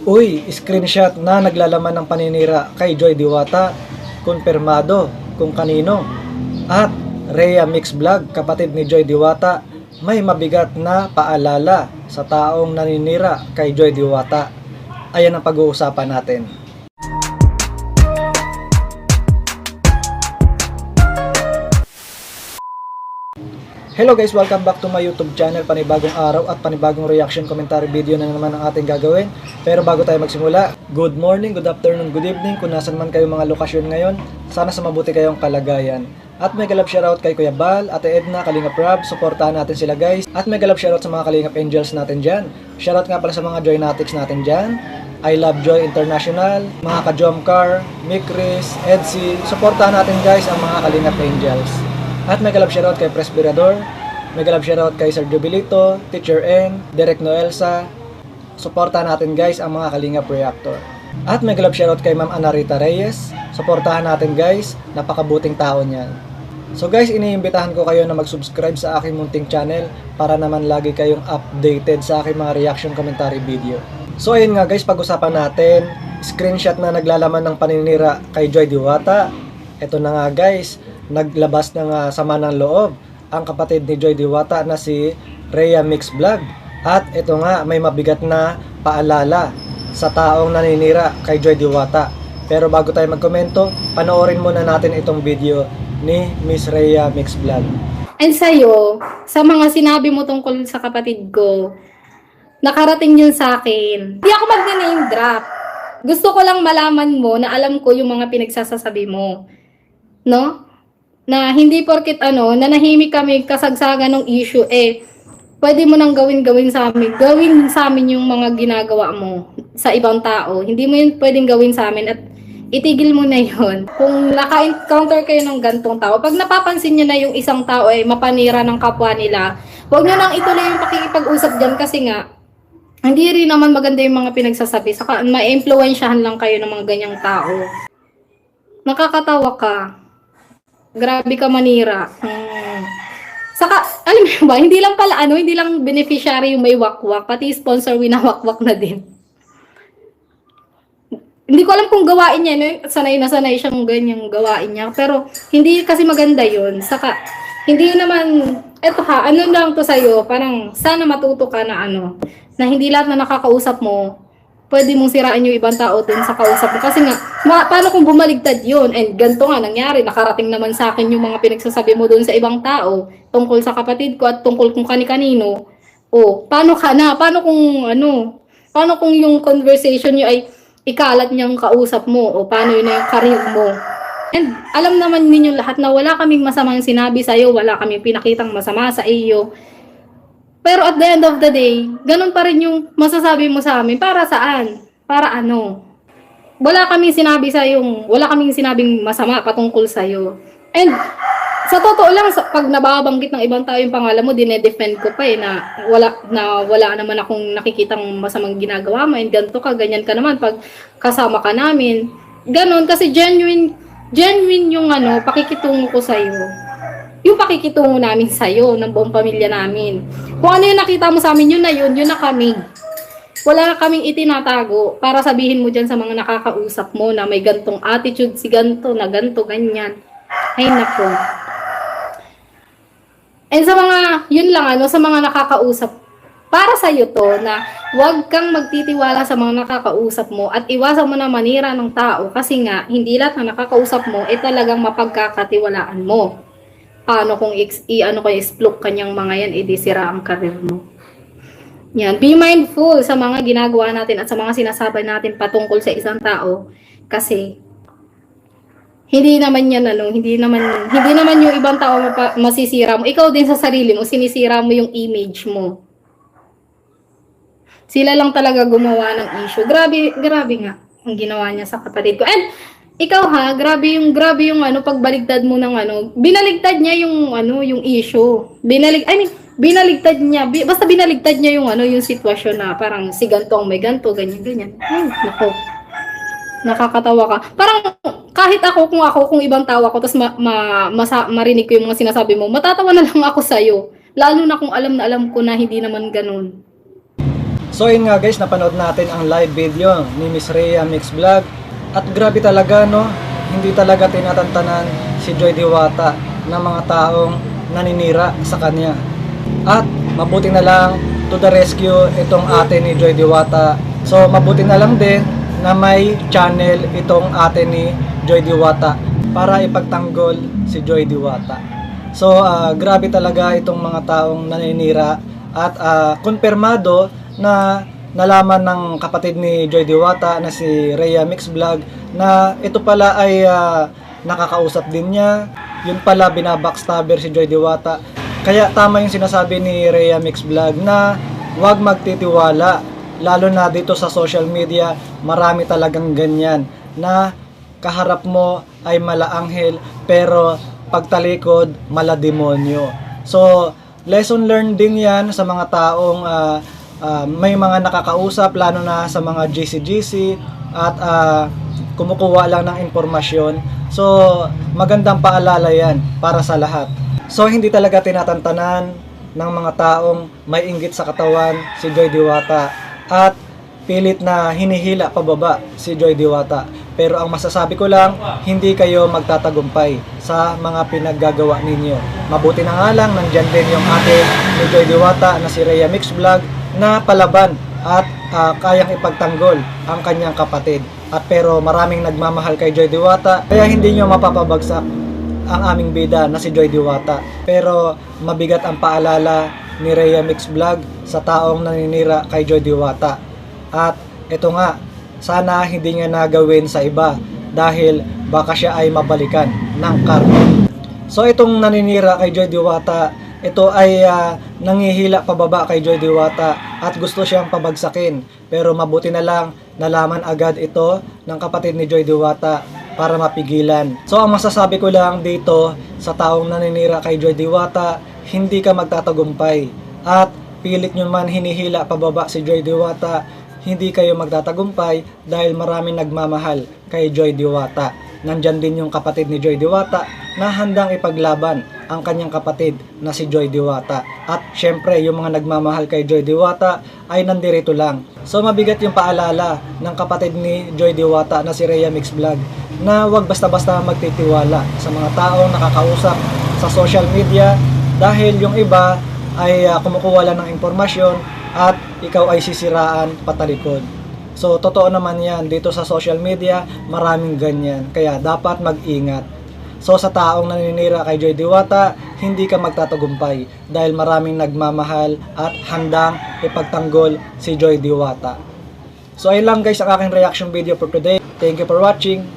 Uy, screenshot na naglalaman ng paninira kay Joy Diwata. Kumpirmado kung kanino. At Rhea Mix Vlog, kapatid ni Joy Diwata, may mabigat na paalala sa taong naninira kay Joy Diwata. Ayan ang pag-uusapan natin. Hello guys, welcome back to my YouTube channel. Panibagong araw at panibagong reaction commentary video na naman ang ating gagawin. Pero bago tayo magsimula, good morning, good afternoon, good evening kung nasan man kayo mga lokasyon ngayon. Sana sa mabuti kayong kalagayan. At may galap shoutout kay Kuya Bal, Ate Edna, Kalingap Rob, supportahan natin sila guys. At may galap shoutout sa mga Kalingap Angels natin dyan. Shoutout nga pala sa mga Joynatics natin dyan. I Love Joy International, mga ka-Jomcar, Mick Chris, Edsy. Supportahan natin guys ang mga Kalingap Angels. At may galap shoutout kay Presbyrador, may galap shoutout kay Sir Jubilito, Teacher N, Direk Noelsa. Suportahan natin guys ang mga Kalingap Reactor. At may galap shoutout kay Ma'am Anarita Reyes. Suportahan natin guys, napakabuting tao niyan. So guys, iniimbitahan ko kayo na mag-subscribe sa aking munting channel para naman lagi kayong updated sa aking mga reaction commentary video. So ayun nga guys, pag-usapan natin, screenshot na naglalaman ng paninira kay Joy Diwata. Ito na nga guys, naglabas ng sama ng loob ang kapatid ni Joy Diwata na si Rhea Mix Vlog. At ito nga, may mabigat na paalala sa taong naninira kay Joy Diwata. Pero bago tayo magkomento, panoorin muna natin itong video ni Miss Rhea Mix Vlog. And sa'yo, sa mga sinabi mo tungkol sa kapatid ko, nakarating yun sa akin. Hindi ako mag-name drop. Gusto ko lang malaman mo na alam ko yung mga pinagsasasabi mo. No? Na hindi porket nanahimik kami kasagsagan ng issue, pwede mo nang gawin sa amin. Gawin sa amin yung mga ginagawa mo sa ibang tao. Hindi mo yun pwedeng gawin sa amin at itigil mo na yun. Kung naka-encounter kayo ng gantong tao, pag napapansin nyo na yung isang tao ay mapanira ng kapwa nila, huwag nyo nang ituloy yung pakikipag-usap dyan kasi nga, hindi rin naman maganda yung mga pinagsasabi. Saka ma-influensyahan lang kayo ng mga ganyang tao. Nakakatawa ka. Grabe ka manira. Saka, alam mo ba, hindi lang pala hindi lang beneficiary yung may wakwak, pati sponsor winawakwak na din. Hindi ko alam kung gawain niya, sanay na sanay siyang ganyang gawain niya, pero hindi kasi maganda yun. Saka, hindi naman, lang to sa'yo, parang sana matuto ka na na hindi lahat na nakakausap mo, pwede mong siraan yung ibang tao dun sa kausap mo. Kasi nga, paano kung bumaligtad yun? And ganito nga nangyari, nakarating naman sa akin yung mga pinagsasabi mo dun sa ibang tao, tungkol sa kapatid ko at tungkol kung kani-kanino. Paano ka na? Paano kung yung conversation nyo ay ikalat niyang kausap mo? Paano yun na yung career mo? And alam naman ninyo lahat na wala kaming masamang sinabi sa'yo, wala kaming pinakitang masama sa iyo. Pero at the end of the day, ganun pa rin yung masasabi mo sa amin. Para saan? Para ano? Wala kaming sinabing masama patungkol sa'yo. And sa totoo lang, pag nababanggit ng ibang tao yung pangalan mo, dinedefend ko pa na wala naman akong nakikitang masamang ginagawa mo. And ganito ka, ganyan ka naman pag kasama ka namin. Ganun, kasi genuine yung pakikitungo ko sa'yo. Yung pakikitungo namin sa'yo, ng buong pamilya namin. Kung ano yung nakita mo sa amin, yun na kami. Wala na kaming itinatago para sabihin mo dyan sa mga nakakausap mo na may gantong attitude, si ganto, na ganto, ganyan. Ay nako. And sa mga, yun lang sa mga nakakausap, para sa'yo to na huwag kang magtitiwala sa mga nakakausap mo at iwasan mo na manira ng tao kasi nga, hindi lahat na nakakausap mo talagang mapagkakatiwalaan mo. Paano kung explore kanyang mga yan, sira ang karir mo. Yan, be mindful sa mga ginagawa natin at sa mga sinasabi natin patungkol sa isang tao kasi hindi naman yung ibang tao masisira mo. Ikaw din sa sarili mo, sinisira mo yung image mo. Sila lang talaga gumawa ng issue. Grabe nga ang ginawa niya sa kapatid ko. And ikaw grabe yung pagbaligtad mo ng binaligtad niya yung issue. Binaligtad niya, basta binaligtad niya yung yung sitwasyon na parang si ganto ang may ganto, ganyan. Ay, nako. Nakakatawa ka. Parang kahit kung ibang tao ako tapos marinig ko yung mga sinasabi mo, matatawa na lang ako sa'yo. Lalo na kung alam na alam ko na hindi naman ganun. So yun nga guys, napanood natin ang live video ni Miss Rhea Mix Vlog. At grabe talaga no, hindi talaga tinatantanan si Joy Diwata ng mga taong naninira sa kanya. At mabuti na lang to the rescue itong ate ni Joy Diwata. So mabuti na lang din na may channel itong ate ni Joy Diwata para ipagtanggol si Joy Diwata. So grabe talaga itong mga taong naninira at kumpirmado na nalaman ng kapatid ni Joy Diwata na si Rhea Mix Vlog na ito pala ay nakakausap din niya. Yun pala binabackstabber si Joy Diwata. Kaya tama yung sinasabi ni Rhea Mix Vlog na huwag magtitiwala. Lalo na dito sa social media, marami talagang ganyan na kaharap mo ay malaanghel pero pagtalikod malademonyo. So, lesson learned din yan sa mga taong may mga nakakausap, lalo na sa mga GC-GC at kumukuha lang ng impormasyon. So, magandang paalala yan para sa lahat. So, hindi talaga tinatantanan ng mga taong may inggit sa katawan si Joy Diwata at pilit na hinihila pababa si Joy Diwata. Pero ang masasabi ko lang, hindi kayo magtatagumpay sa mga pinaggagawa ninyo. Mabuti na nga lang, nandyan din yung ate ni Joy Diwata na si Rhea Mix Vlog na palaban at kayang ipagtanggol ang kanyang kapatid. At pero maraming nagmamahal kay Joy Diwata, kaya hindi nyo mapapabagsak ang aming bida na si Joy Diwata. Pero mabigat ang paalala ni Rhea Mix Vlog sa taong naninira kay Joy Diwata. At ito nga, sana hindi niya nagawin sa iba dahil baka siya ay mabalikan ng karma. So itong naninira kay Joy Diwata, ito ay nangihila pababa kay Joy Diwata at gusto siyang pabagsakin. Pero mabuti na lang nalaman agad ito ng kapatid ni Joy Diwata para mapigilan. So ang masasabi ko lang dito sa taong naninira kay Joy Diwata, hindi ka magtatagumpay. At pilit nyo man hinihila pababa si Joy Diwata, hindi kayo magtatagumpay dahil maraming nagmamahal kay Joy Diwata. Nandyan din yung kapatid ni Joy Diwata na handang ipaglaban ang kanyang kapatid na si Joy Diwata. At syempre, yung mga nagmamahal kay Joy Diwata ay nandirito lang. So mabigat yung paalala ng kapatid ni Joy Diwata na si Rhea Mix Vlog na wag basta-basta magtitiwala sa mga taong nakakausap sa social media dahil yung iba ay kumukuha lang ng impormasyon at ikaw ay sisiraan patalikod. So totoo naman yan, dito sa social media maraming ganyan, kaya dapat mag-ingat. So sa taong naninira kay Joy Diwata, hindi ka magtatagumpay dahil maraming nagmamahal at handang ipagtanggol si Joy Diwata. So ayun lang guys ang aking reaction video for today. Thank you for watching.